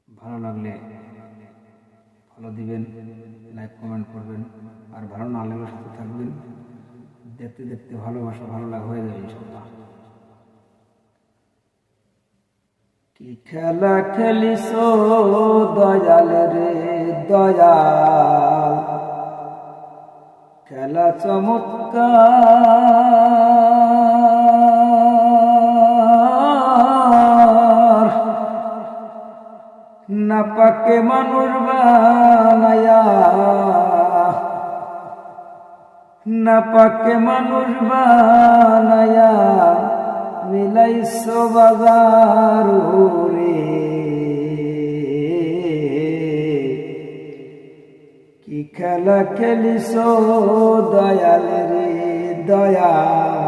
ভালো লাগলে ফলো দিবেন, লাইক কমেন্ট করবেন, আর ভালো না লাগলে সাথে থাকবেন। দেখতে দেখতে ভালোবাসা ভালো লাগা হয়ে যাবে ইনশাআল্লাহ। কি খেলা খেলিস দয়াল রে দয়াল, খেলা চমৎকার, না পাকে মানুষ বানায়া, না পাকে মানুষ বানায়া মিলাইছ বাজার রে। কি খেলা খেলিস দয়াল রে দয়াল।